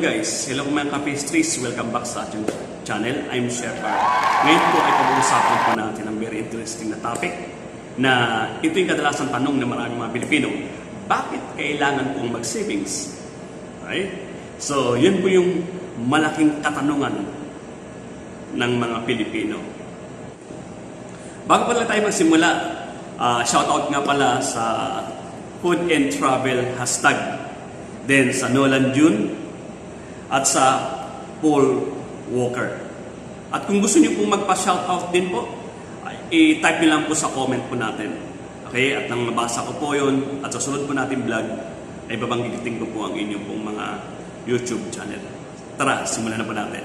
guys, hello mga ka-pastries, welcome back sa ating channel. I'm Chef Art. Ngayon po ay pag-uusapan po natin ang very interesting na topic na ito yung kadalasang tanong ng maraming mga Pilipino. Bakit kailangan pong mag-savings? Okay? So, yun po yung malaking katanungan ng mga Pilipino. Bago pala tayo magsimula, shoutout nga pala sa Food and Travel hashtag, then sa Nolan June, at sa Paul Walker. At kung gusto niyo pong magpa-shoutout din po, i-type niyo lang po sa comment po natin. Okay? At nang mabasa ko po yun, at sa sunod po natin vlog, ay babanggitin ko po ang inyong pong mga YouTube channel. Tara, simulan na po natin.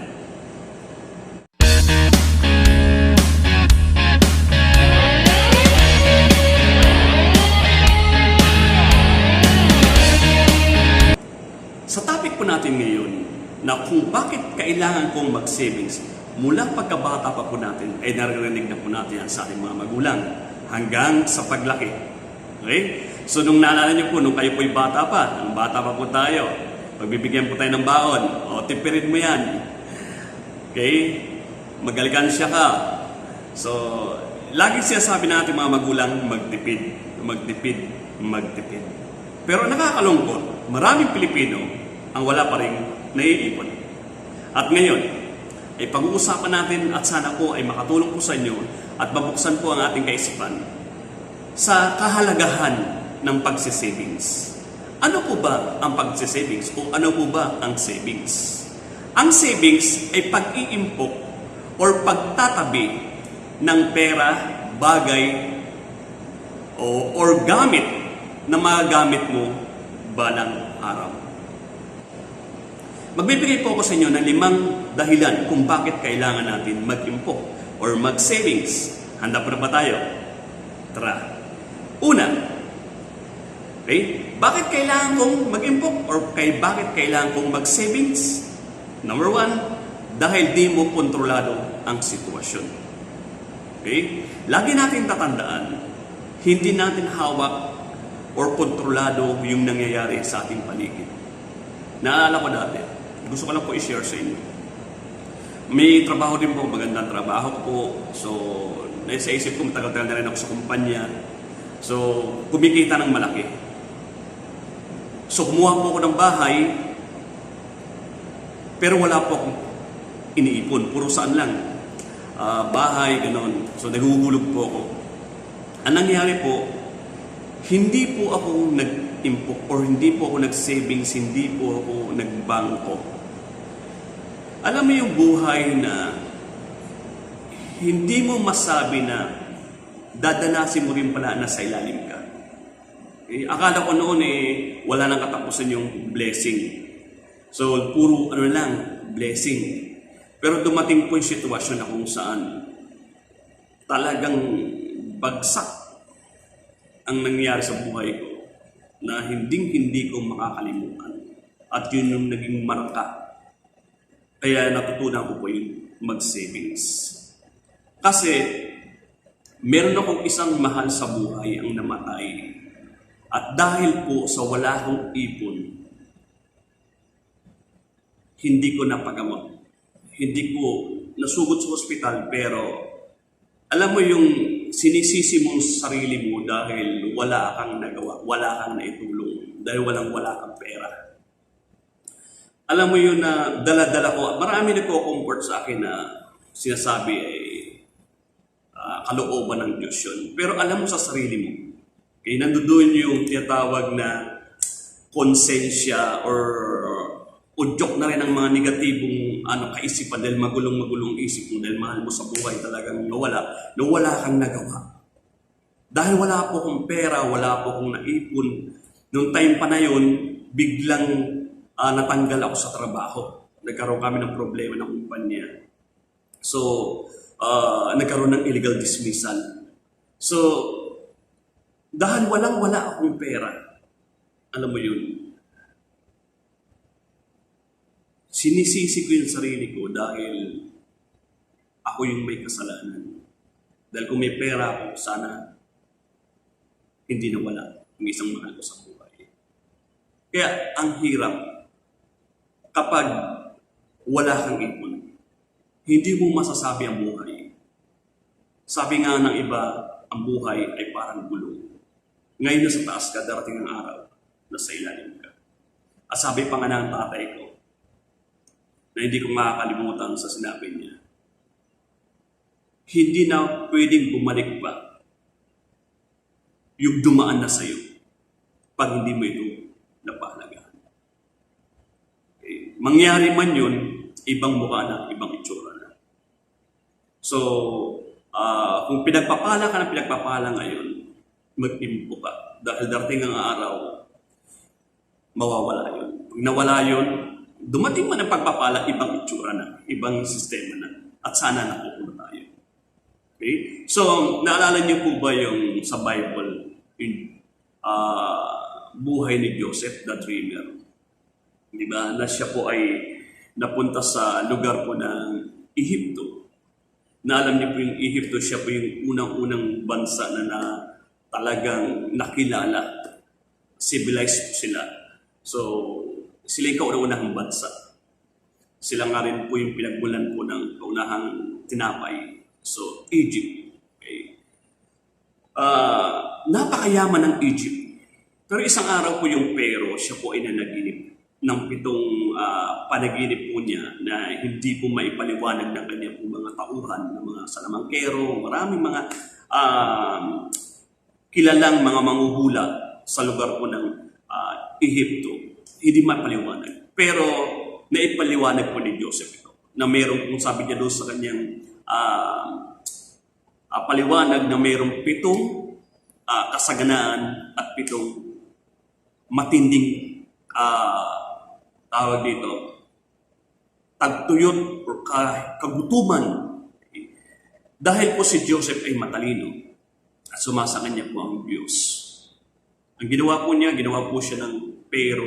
Sa topic po natin ngayon, na kung bakit kailangan kong mag-savings, mula pagkabata pa po natin, ay naririnig na po natin yan sa ating mga magulang hanggang sa paglaki. Okay? So nung naalala niyo po, nung kayo po'y bata pa, nung bata pa po tayo, pagbibigyan po tayo ng baon, o tipirin mo yan. Okay? Magalikansya ka. So, lagi siya sabi natin mga magulang, magtipid, magtipid, magtipid. Pero nakakalungkot, maraming Pilipino ang wala pa rin naiipon. At ngayon, ay pag-uusapan natin at sana po ay makatulong po sa inyo at mabuksan po ang ating kaisipan sa kahalagahan ng pagsisavings. Ano po ba ang pagsisavings o ano po ba ang savings? Ang savings ay pag-iimpok or pagtatabi ng pera, bagay or gamit na magagamit mo balang araw. Magbibigay po ako sa inyo ng 5 dahilan kung bakit kailangan natin mag-impok or mag-savings. Handa po na ba tayo? Tara. Una, okay? Bakit kailangan kong mag-impok or bakit kailangan kong mag-savings? Number 1, dahil di mo kontrolado ang sitwasyon. Okay? Lagi natin tatandaan, hindi natin hawak or kontrolado yung nangyayari sa ating paligid. Naalala ko dati, gusto ko lang po i-share sa inyo. May trabaho din po, magandang trabaho po. So, nasa isip ko, matagal-tagal na rin ako sa kumpanya. So, kumikita ng malaki. So, kumuha po ako ng bahay, pero wala po akong iniipon. Puro saan lang. Bahay, gano'n. So, naguhulog po ako. Ang nangyari po, hindi po ako nag-impok or hindi po ako nag-savings, hindi po ako nagbangko. Alam mo yung buhay na hindi mo masabi na dadanasin mo rin pala na sa ilalim ka. Akala ko noon wala nang katapusan yung blessing. So, puro lang, blessing. Pero dumating po yung sitwasyon na kung saan talagang bagsak ang nangyari sa buhay ko na hindi ko makakalimutan. At yun yung naging marka. Kaya natutunan ko po yung mag-savings. Kasi meron akong isang mahal sa buhay ang namatay. At dahil po sa wala akong ipon, hindi ko napagamot. Hindi ko nasugod sa ospital, pero alam mo yung sinisisi mong sarili mo dahil wala kang nagawa, wala kang naitulong, dahil wala kang pera. Alam mo yun na dala-dala ko, marami nagko-comfort sa akin na sinasabi ay kalooban ng Diyos yun. Pero alam mo sa sarili mo, kaya nandoon yung tinatawag na konsensya or udyok na rin ang mga negatibong kaisipan dahil magulong-magulong isip mo dahil mahal mo sa buhay talagang wala kang nagawa. Dahil wala po akong pera, wala po akong naipon. Noong time pa na yun, biglang natanggal ako sa trabaho. Nagkaroon kami ng problema ng kumpanya. So, nagkaroon ng illegal dismissal. So, dahil wala akong pera, alam mo yun, sinisisi ko yung sarili ko dahil ako yung may kasalanan. Dahil kung may pera ako, sana hindi nawala yung isang mahal ko sa buhay. Kaya ang hirap kapag wala kang ipon, hindi mo masasabi ang buhay. Sabi nga ng iba, ang buhay ay parang gulong. Ngayon na sa taas ka, darating ang araw na sa ilalim ka. At sabi pa nga ng tatay ko, na hindi ko makakalimutan sa sinabi niya, hindi na pwedeng bumalik pa yung dumaan na sa'yo pag hindi mo ito napahalagaan. Okay. Mangyari man yun, ibang mukha na, ibang itsura na. So, kung pinagpapala ka ng pinagpapala ngayon, mag-impo ka. Dahil darating ang araw, mawawala yun. Pag nawala yun, dumating man ang pagpapala, ibang itsura na, ibang sistema na. At sana nakukuha tayo. Okay? So, naalala niyo po ba yung sa Bible, yung buhay ni Joseph, the dreamer? Di ba? Na siya po ay napunta sa lugar po ng Ehipto. Na alam niyo po yung Ehipto, siya po yung unang-unang bansa na talagang nakilala. Civilized po sila. So, sila yung kauna-unahang bansa. Sila nga rin po yung pinagmulan po ng kaunahang tinapay. So, Egypt. Okay. Napakayaman ng Egypt. Pero isang araw po yung Pero, siya po ay nanaginip ng 7 panaginip po niya na hindi po maipaliwanag ng kanya po mga tauhan, ng mga salamangkero, maraming mga kilalang mga manghuhula sa lugar po ng Ehipto. Hindi maipaliwanag. Pero naipaliwanag po ni Joseph ito. Na meron kung sabi niya doon sa kanyang paliwanag na mayroong 7 kasaganaan at 7 matinding tawag dito, tagtuyot o kagutuman. Dahil po si Joseph ay matalino at sumasakanya niya po ang Diyos. Ang ginawa po niya, ginawa po siya ng Pero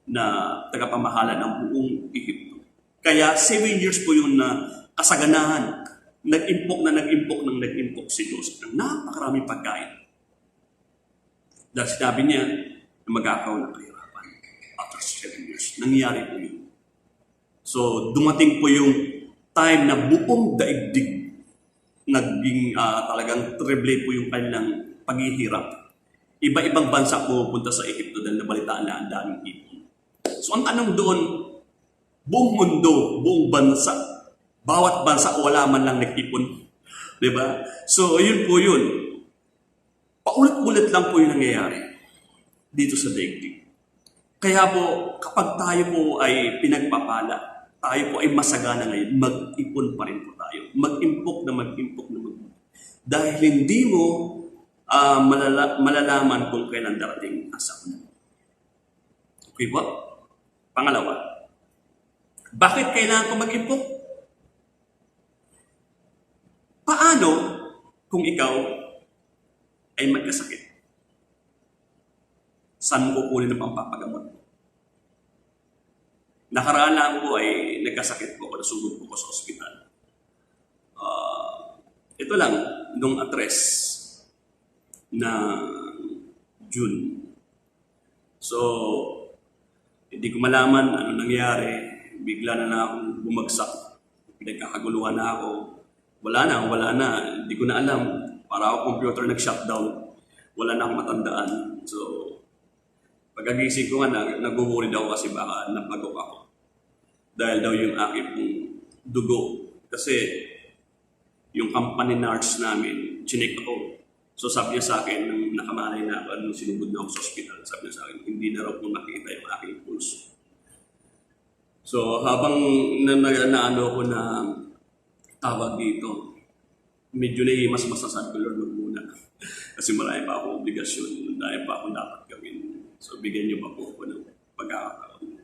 na tagapamahala ng buong Ehipto. Kaya 7 years po yung kasaganahan. Nag-impok si Joseph ng napakaraming pagkain. Dahil sinabi niya na magkakaroon ng kahirapan after 7 years. Nangyari po yun. So, dumating po yung time na buong daigdig naging talagang terrible po yung kanilang paghihirap. Iba-ibang bansa pupunta sa Ehipto dahil nabalitaan na ang daming ipon. So, ang tanong doon, buong mundo, buong bansa, bawat bansa wala man lang nag-ipon. Diba? So, yun po yun. Paulit-ulit lang po yung nangyayari dito sa daigdig. Kaya po, kapag tayo po ay pinagpapala, tayo po ay masagana ngayon, mag-ipon pa rin po tayo. Mag-impok na mag-impok na mag-impok. Dahil hindi mo malalaman kung kailan darating ang sakuna. Okay po? Pangalawa, bakit kailangan ko mag-impok? Paano kung ikaw ay magkasakit? Saan mo kukunin ang pampagamot? Nakaraan lang po ay nagkasakit po ako, nasugod po ko sa ospital. Ito lang, nung address na June. So, hindi ko malaman ano nangyari. Bigla na akong bumagsak. Pinagkakaguluhan na ako. Wala na. Hindi ko na alam. Para ako computer nag-shutdown. Wala na akong matandaan. So, pagkagising ko nga, nag-worry daw kasi baka napagok ako. Dahil daw yung aking dugo. Kasi, yung company nurse namin, chinek ako. So sabi niya sa akin, nung nakamalay na ako, nung sinugod na ako sa hospital, sabi niya sa akin, hindi na raw kung nakita yung aking pulse. So habang naano ko na tawag dito, medyo nahimas masasabi ko, Lord, wag muna. Kasi marami pa akong obligasyon, marami pa akong dapat gawin. So bigyan niyo pa po ako ng pagkakataon.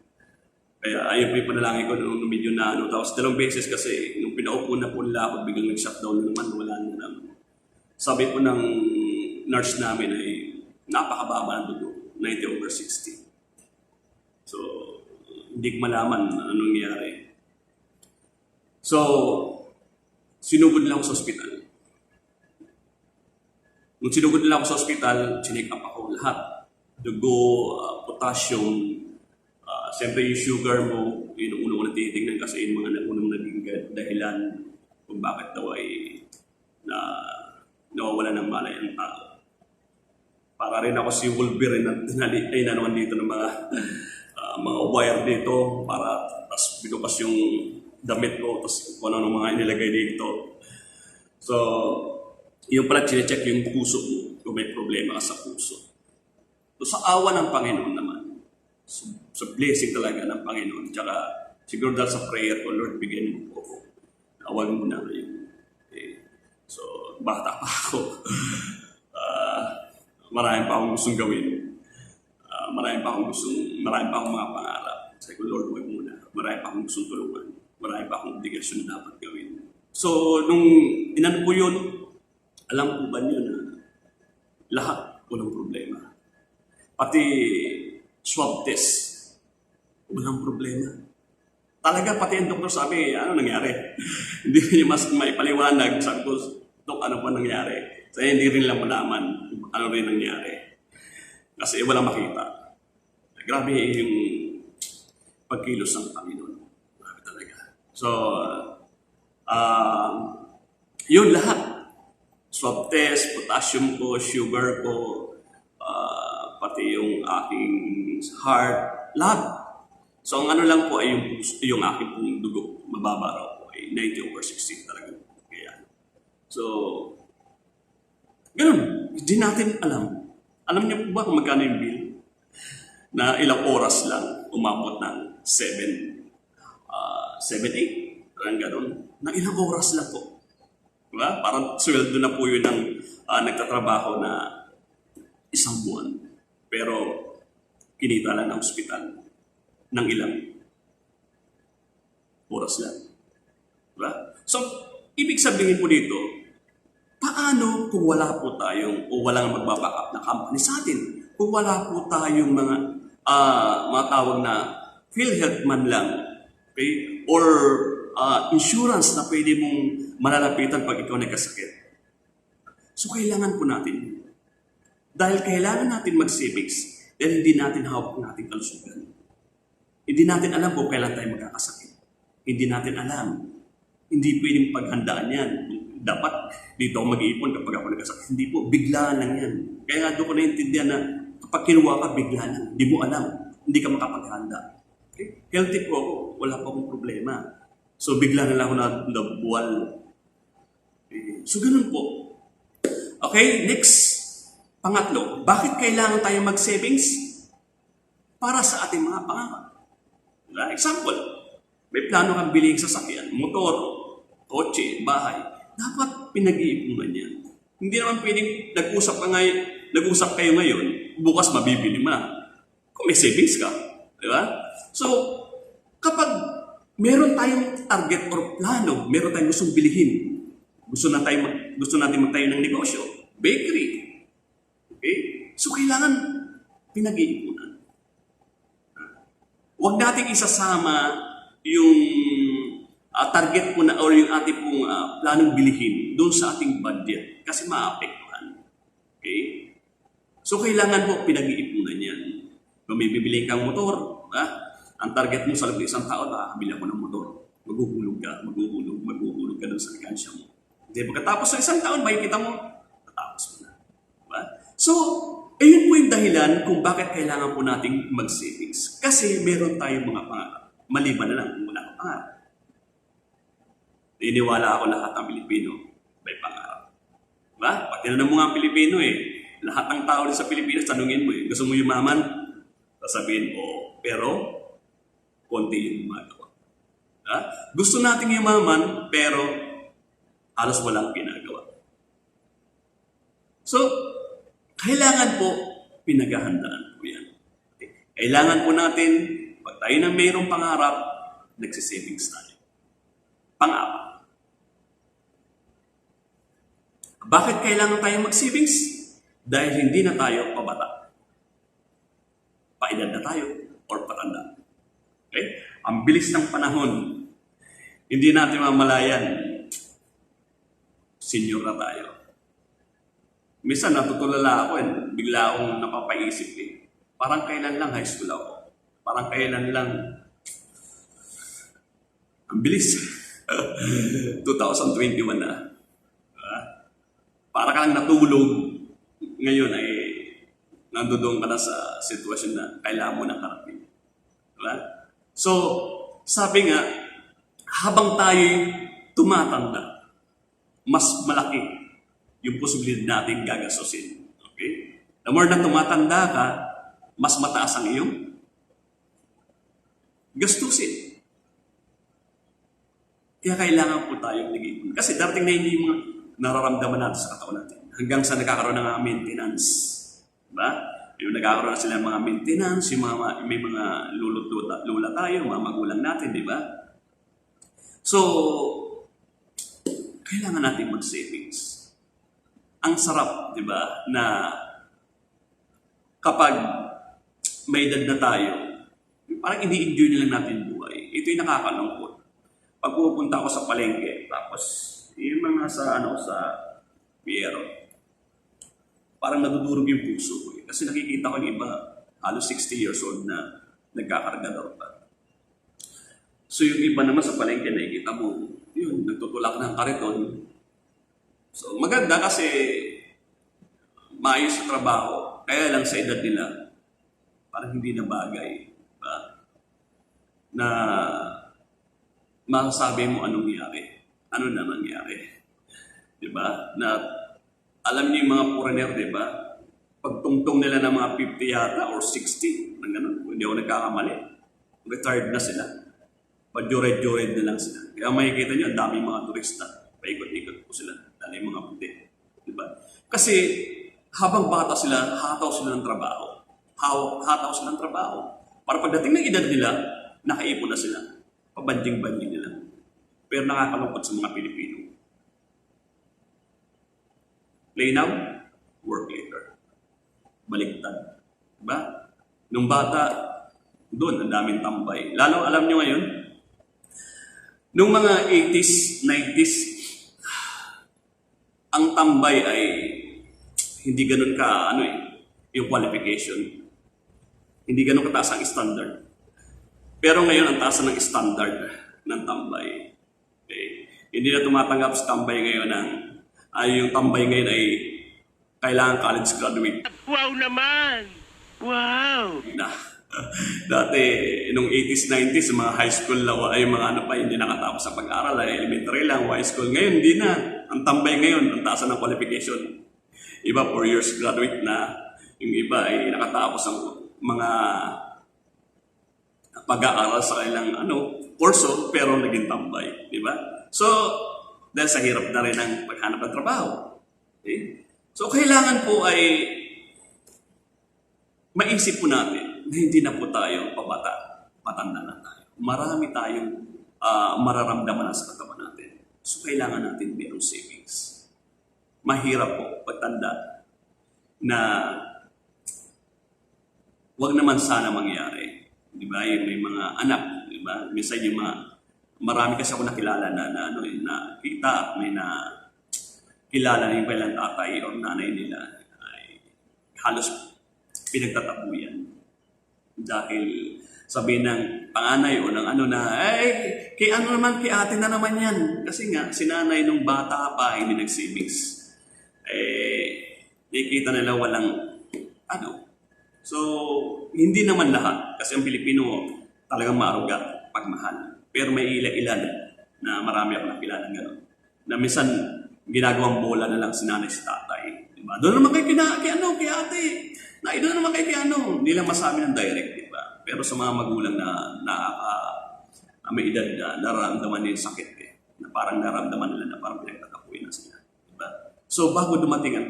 Kaya ayun po yung panalangin ko nung medyo na ano. Tapos 2 beses kasi, nung pinaupo na po nila ako, biglang nag-shutdown na naman, wala na naman. Sabi po ng nurse namin ay napakababa ng dugo, 90/60. So, hindi ko malaman anong nangyari. So, sinugod nila ako sa ospital. Nung sinugod nila ako sa ospital, chinek up ako lahat. Dugo, potassium, siyempre yung sugar mo, titignan kasi yung mga unang naging dahilan kung bakit daw ay na nawawala ng malay ang tao. Para rin ako si Wolverine na nanuan dito ng mga mga wire dito para tas binukas yung damit ko tapos kung ano mga inilagay dito. So, yung pala check yung puso mo kung may problema ka sa puso. So, sa awa ng Panginoon naman, sa blessing talaga ng Panginoon, tsaka siguro dahil sa prayer ko, Lord, bigyan mo po. Awan mo na ngayon. Okay. So, bata pa ako. Marami pa akong gustong gawin. Marami pa akong mga pangarap. Sabi ko, Lord, huwag muna. Marami pa akong gustong tulungan. Marami pa akong obligasyon na dapat gawin. So, nung inano po yun, alam po ba niyo na lahat walang problema. Pati swab test, walang problema. Talaga, pati ang doktor sabi, ano nangyari? Hindi niya mas maipaliwanag. Sabi ko, Dok, ano pa nangyari? So, hindi rin lang malaman ano rin nangyari. Kasi walang makita. Grabe yung pagkilos ng Panginoon. Grabe talaga. So, yun lahat. Swab test, potassium ko, sugar ko, pati yung aking heart, lahat. So, ang ano lang po ay yung aking pong dugo, mababa raw po, ay 90/60 talaga. Kaya. So, ganun. Hindi natin alam. Alam niyo po ba kung magkano yung bill? Na ilang oras lang umabot ng 7-8, parang ganun. Na ilang oras lang po. Diba? Parang sweldo na po yun ng nagtatrabaho na isang buwan. Pero kinita lang ng ospital ng ilang oras lang. Diba? So, ibig sabihin po dito, paano kung wala po tayong o walang magbaback na company sa atin? Kung wala po tayong mga tawag na PhilHealth man lang, okay? Or insurance na pwede mong malalapitan pag ikaw nagkasakit. So, kailangan po natin. Dahil kailangan natin mag-savings dahil hindi natin hawak ng ating kalusugan. Hindi natin alam kung kailan tayo magkakasakit. Hindi natin alam. Hindi pwedeng paghandaan yan. Dapat dito ako mag-iipon kapag ako nagkasakit. Hindi po, biglaan lang yan. Kaya nga doon ko naintindihan na kapag kinuha ka, bigla lang. Hindi mo alam. Hindi ka makapaghanda. Okay? Healthy po ako. Wala pa akong problema. So bigla na lang ako nabuwal. Okay. So ganun po. Okay, next. Pangatlo, bakit kailangan tayo mag-savings? Para sa ating mga pangarap. Example, may plano kang bilhin sasakyan, motor, kotse, bahay. Dapat pinag-iipunan yan. Hindi naman pwedeng nag-usap kayo ngayon, bukas mabibili mo na. Kung may savings ka. Di ba? So, kapag meron tayong target or plano, meron tayong gustong bilihin, gusto natin magtayo ng negosyo, bakery. Okay? So, kailangan pinag-iipunan. Huwag nating isasama yung target po na or yung ating pong planong bilihin doon sa ating budget kasi maapektuhan. Okay? So, kailangan po pinag-iipunan yan. Kung may bibili kang motor, ang target mo sa loob ng isang taon, makakabili ako ng motor. Maghuhulog ka doon sa likansya mo. Hindi, pagkatapos ng isang taon, makikita mo, tatapos mo na. Diba? So, ayun po yung dahilan kung bakit kailangan po nating mag-savings. Kasi meron tayong mga pangarap. Maliban na lang kung wala kang pangarap. Iniwala ako lahat ng Pilipino may pangarap. Diba? Pati na ng mga Pilipino lahat ng tao sa Pilipinas, tanungin mo gusto mo yumaman? Sasabihin mo, pero konti yung magawa. Gusto nating yumaman, pero halos walang ginagawa. So, kailangan po pinaghahandaan po yan. Kailangan po natin, pag tayo na mayroong pangarap, nagsisavings tayo. Pang-apat. Bakit kailangan tayo mag-savings? Dahil hindi na tayo pabata. Paedad na tayo or patanda. Okay? Ang bilis ng panahon, hindi natin mamalayan. Senior na tayo. Minsan natutulala ako bigla akong napapaisip Parang kailan lang high school ako. Parang kailan lang Ang bilis. 2021 na. Para ka lang natulog, ngayon ay nandoon ka na sa sitwasyon na kailangan mo ng karating. Diba? So, sabi nga, habang tayo tumatanda, mas malaki yung posibilidad natin gagastusin. Okay? The more na tumatanda ka, mas mataas ang iyong gastusin. Kaya kailangan po tayong nag-iipon. Kasi darating na hindi yung mga nararamdaman natin sa katawan natin. Hanggang sa nagkakaroon ng maintenance. Diba? Yung nagkakaroon na sila ng mga maintenance, yung may mga lula tayo, mga magulang natin, di ba? So, kailangan natin mag-savings. Ang sarap, di ba, na kapag may edad na tayo, parang ini-enjoy na lang natin buhay. Ito yung nakakalungkot. Pag pupunta ako sa palengke, tapos yung mga sa Piero, parang nadudurog yung puso ko. Kasi nakikita ko yung iba, halos 60 years old na nagkakargador pa. So yung iba naman sa palengke, nakikita mo, yun, nagtutulak ng kariton. So maganda kasi maayos sa trabaho, kaya lang sa edad nila, parang hindi na bagay. Diba? Na masasabi mo anong nangyari. Ano na nangyari. Diba? Na alam niyo yung mga foreigner, diba? Pagtungtong nila ng mga 50 yata or 60, ng ganun, hindi ako nagkakamali. Retired na sila. Pajored-jored na lang sila. Kaya makikita niyo, ang daming mga turista. Paikot-ikot po sila. Dahil mga puti. Diba? Kasi habang bata sila, hataw sila ng trabaho. Hataw sila ng trabaho. Para pagdating ng edad nila, nakaipon na sila. Pabanjing-banjing nila. Pero nakakalungkot sa mga Pilipino. Play now, work later. Baliktad. Diba? Nung bata, doon, ang daming tambay. Lalo, alam nyo ngayon, nung mga 80s, 90s, ang tambay ay hindi ganun ka, yung qualification. Hindi ganun kataas ang standard. Pero ngayon, ang taas ng standard ng tambay. Okay? Hindi na tumatanggap sa tambay ngayon yung tambay ngayon ay kailangan college graduate. Wow naman! Wow! Dati, nung 80s, 90s, mga high school ay mga hindi nakatapos sa pag-aaral, ay elementary lang, high school. Ngayon, hindi na. Ang tambay ngayon, ang taas ng qualification. Iba, 4 years graduate na. Yung iba ay nakatapos ang mga pag-aaral sa kailang kurso, pero naging tambay. Di ba? So, dahil sa hirap na rin ang paghanap ng trabaho. Okay? So, kailangan po ay maisip po natin na hindi na po tayo pabata, matanda na tayo. Marami tayong mararamdaman sa katawan natin. So, kailangan natin mayroong savings. Mahirap po pagtanda na wag naman sana mangyari. Di ba? Yung may mga anak, di ba? Minsan yung marami kasi ako nakilala na kita, may kilala na yung kailang tatay o nanay nila ay halos pinagtatabuyan. Dahil sabihin ng panganay o ng kay kay ate na naman yan. Kasi nga, si nanay nung bata pa, hindi nag-savings. Nakikita nila walang So, hindi naman lahat. Kasi ang Pilipino talagang maaruga pagmahal. Pero may ilan na marami ako nakilala gano'n. Na minsan, ginagawang bola na lang si nanay si tatay. Diba? Doon naman kay ate. Doon naman kay Hindi lang masabi ng direct, diba? Pero sa mga magulang na may edad na nararamdaman nila sakit na parang nararamdaman nila na parang pinagtatapuin na sila. Diba? So, bago dumating ang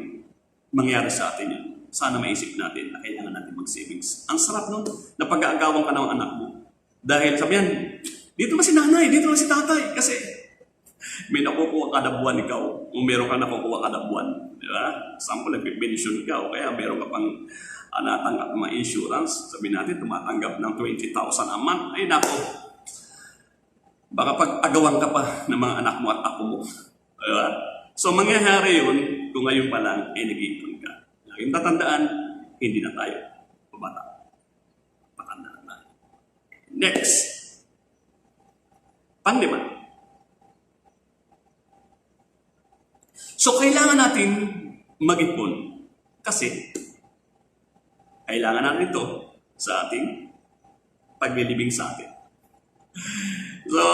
mangyari sa atin yun, sana maisip natin na kailangan natin mag-savings. Ang sarap nun, na pag-aagawan ka ng anak mo. Dahil sabihan, dito naman si nanay, dito naman si tatay. Kasi may nakukuha kada buwan ikaw, o meron ka nakukuha kada buwan. Di ba? Sample, nag-pension ka, o kaya meron ka pang natanggap ng mga insurance. Sabihin natin, tumatanggap ng 20,000 a month. Ay nako, baka pag-agawan ka pa ng mga anak mo at ako mo. Diba? So, mangyayari yun, kung ngayon pa lang, nag-iipon ka. Yung tatandaan, hindi na tayo pabata. Patanda na tayo. Next, Panglima. So, kailangan natin mag-ipon kasi kailangan natin ito sa ating paglilibing sa atin. So,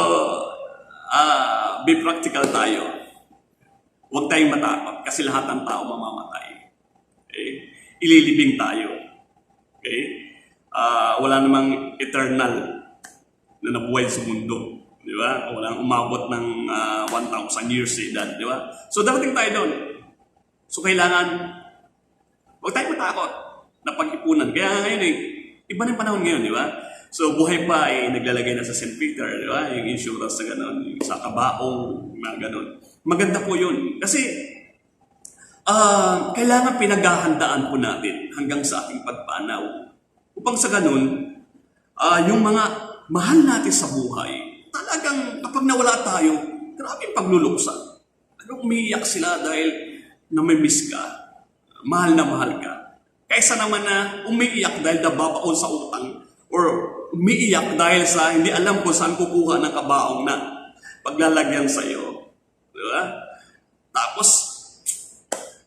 be practical tayo. Huwag tayong matakot kasi lahat ng tao mamamatay. Okay? Ililibing tayo. Okay? Wala namang eternal na nabuhay sa mundo. Di ba? Walang umabot ng 1,000 years sa edad. Di ba? So, darating tayo doon. So, kailangan huwag tayong matakot na pag-ipunan. Kaya ngayon iba na yung panahon ngayon, di ba? So, buhay pa naglalagay na sa St. Peter, di ba? Yung insurance na gano'n, sa kabaong, mga gano'n. Maganda po yun. Kasi, kailangan pinaghahandaan po natin hanggang sa ating pagpanaw. Upang sa gano'n, yung mga mahal natin sa buhay, talagang kapag nawala tayo, grabe yung pagluluksa. Umiiyak sila dahil namimiss ka, mahal na mahal ka. Kaysa naman na umiiyak dahil nababaon sa utang or umiiyak dahil sa hindi alam kung saan kukuha ng kabaong na paglalagyan sa iyo. Diba? Tapos,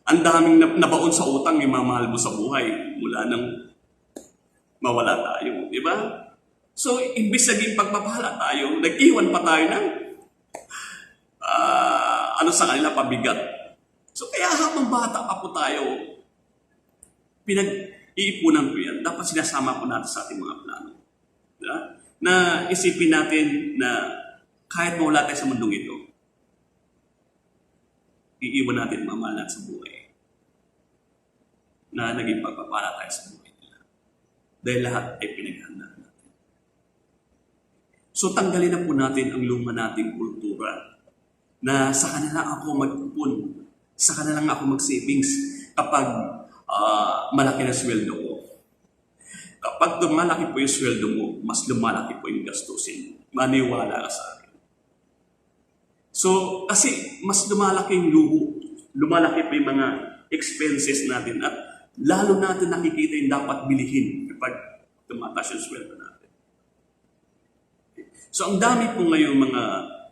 ang daming nabaon sa utang yung mamahal mo sa buhay mula nang mawala tayo. Diba? So, imbis naging pagpapahala tayo, nag-iwan pa tayo ng sa kanila pabigat. So, kaya habang bata pa po tayo, pinag-iipunan ko yan. Dapat sinasama po natin sa ating mga plano. Diba? Na isipin natin na kahit mawala tayo sa mundong ito, iiwan natin mamahal natin sa buhay na naging pagpapala tayo sa buhay nila. Dahil lahat ay pinaghandaan natin. So, tanggalin na po natin ang luma nating kultura na sa kanila ako mag-ipon, sa kanila lang ako mag-savings kapag malaki na sweldo ko. Kapag lumalaki po yung sweldo mo, mas lumalaki po yung gastusin. Maniwala ka sa akin. So, kasi mas lumalaki yung luho, lumalaki pa yung mga expenses natin at lalo natin nakikita yung dapat bilihin kapag tumataas yung sweldo natin. So, ang dami po ngayon mga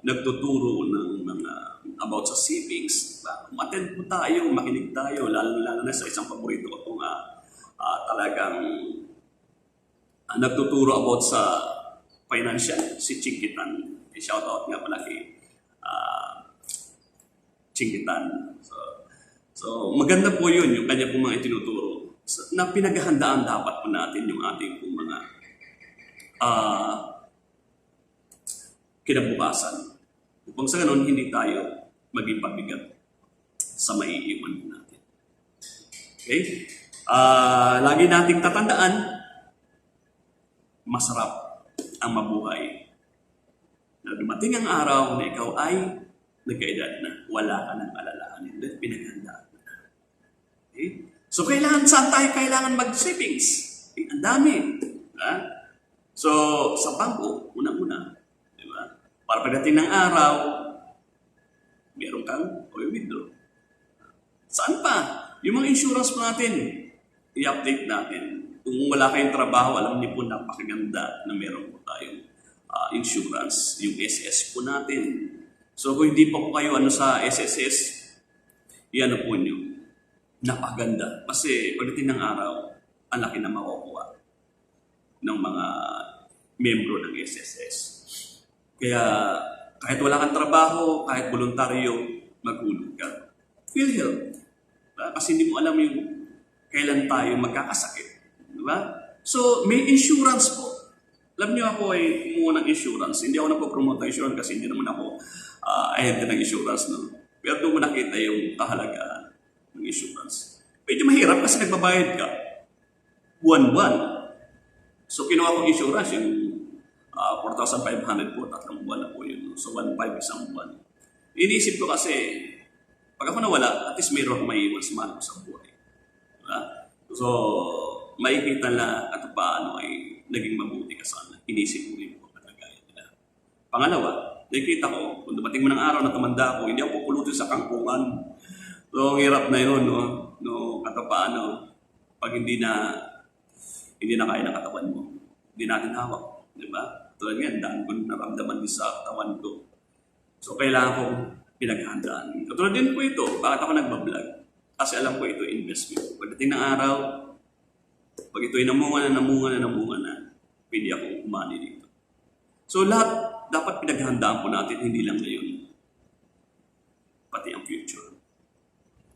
nagtuturo ng mga about sa savings. Umattend po tayo, makinig tayo, lalo na sa isang paborito ko itong talagang nagtuturo about sa financial, si Chingitan. I-shout out nga pala kay Chingitan. So, maganda po yun, yung kanya pong mga itinuturo. Na pinaghahandaan dapat po natin yung ating pong mga kinabukasan. Upang sa ganun, hindi tayo maging pabigat sa maiiwan natin. Okay? Lagi nating tatandaan, masarap ang mabuhay. Na dumating ang araw na ikaw ay nagkaedad na, wala ka ng alalahanin dahil pinaghandaan na. Okay? So, saan tayo kailangan mag-savings? Okay? Ang dami. Ha? So, sa bangko, unang-una, para pagdating ng araw, meron kang withdraw. Saan pa? Yung mga insurance po natin, i-update natin. Kung wala kayong trabaho, alam niyo po napakaganda na meron po tayong insurance, yung SS po natin. So kung hindi pa po kayo sa SSS, iyan po nyo. Napakaganda. Kasi pagdating ng araw, ang laki na makukuha ng mga membro ng SSS. Kaya kahit wala kang trabaho, kahit voluntaryo, maghulog ka. Feel help. Kasi hindi mo alam yung kailan tayo magkakasakit. Diba? So, may insurance po. Alam niyo ako ay kumuha ng insurance. Hindi ako napopromote ng insurance kasi hindi naman ako ahente ng insurance. No? Pero doon mo nakita yung kahalagaan ng insurance. Medyo mahirap kasi nagbabayad ka. Buwan-buwan. So, kinuha kong insurance yung 4,500 po, 3 buwan na po yun. So, 1,500 isang buwan. Iniisip ko kasi, pag ako nawala, at least mayroon akong maiiwan sa mahal ko sa buhay. Diba? So, makikita na at paano ay naging mabuti ka sana. Iniisip mo rin po kalagayan nila. Pangalawa, nakikita ko, kung dumating mo ng araw na tumanda ako, hindi ako pupulutin sa kangkungan. So, ang hirap na yun, no? At paano, pag hindi na kaya ng katawan mo, hindi natin hawak. Diba? Tulad nga, daan ko naramdaman din sa katawan ko. So, kailangan kong pinaghandaan. Katulad din po ito, bakit ako nagbablog? Kasi alam ko ito investment. Pagdating ng araw, pag ito'y namunga na, pwede akong umani dito. So, lahat dapat pinaghandaan po natin, hindi lang ngayon, pati ang future.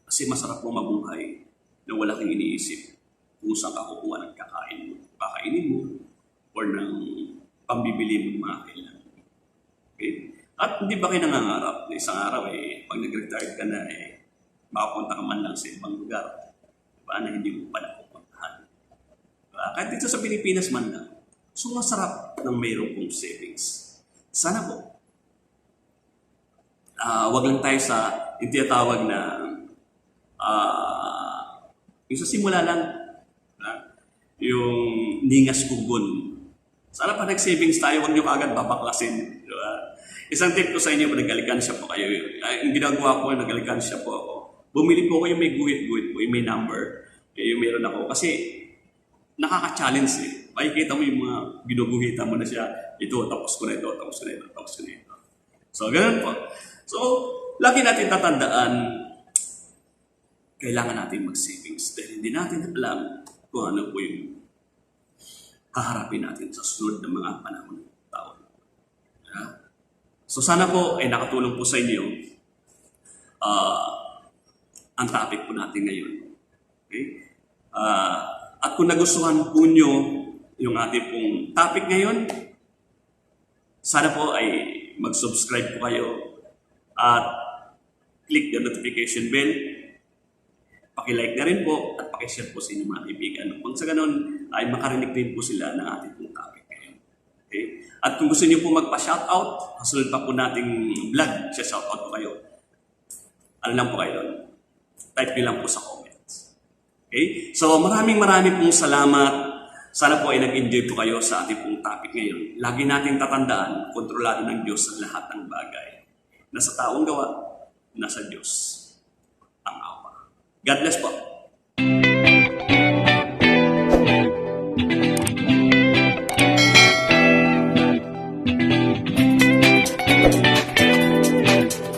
Kasi masarap po mabuhay na wala kang iniisip kung saan ka kukuha ng kakainin mo or ng pambibili mo mga kailangan. Okay? At hindi ba kayo nangangarap na isang araw pag nag-retire ka na makapunta ka man lang sa ibang lugar, paano hindi mo pa napupuntahan? Kahit dito sa Pilipinas man lang, so masarap ng mayroon pong savings. Sana po, wag lang tayo sa yung tinatawag na yung sa simula lang, yung ningas kugon. Sana pa nag-savings tayo, huwag nyo kagad babaklasin. Diba? Isang tip ko sa inyo, nag-alikansya po kayo. Yung ginagawa ko, nag-alikansya po ako. Bumili po ko yung may guhit-guhit po, yung may number. Yung meron ako. Kasi nakaka-challenge Makikita mo yung mga ginuguhitan mo na siya. Ito, tapos ko na ito, tapos ko na ito, tapos ko na ito. So, ganun po. So, lagi natin tatandaan, kailangan natin mag-savings. Dahil hindi natin alam kung ano po yung haharapin natin sa sunod na mga panahon ng taon. So sana po ay nakatulong po sa inyo ang topic po natin ngayon. Okay? At kung nagustuhan po nyo yung ating pong topic ngayon, sana po ay mag-subscribe po kayo at click the notification bell. Paki-like na rin po at paki-share po sa inyong mga kaibigan. Kung sa ganun, ay makarinig din po sila ng ating pong topic ngayon. Okay? At kung gusto niyo po magpa-shoutout, kasunod pa po nating vlog, shoutout po kayo. Ano lang po kayo doon? Type niyo lang po sa comments. Okay? So maraming pong salamat. Sana po ay nag-enjoy po kayo sa ating pong topic ngayon. Lagi nating tatandaan, kontrolado ng Diyos ang lahat ng bagay. Nasa taong gawa, nasa Diyos ang awa. God bless po.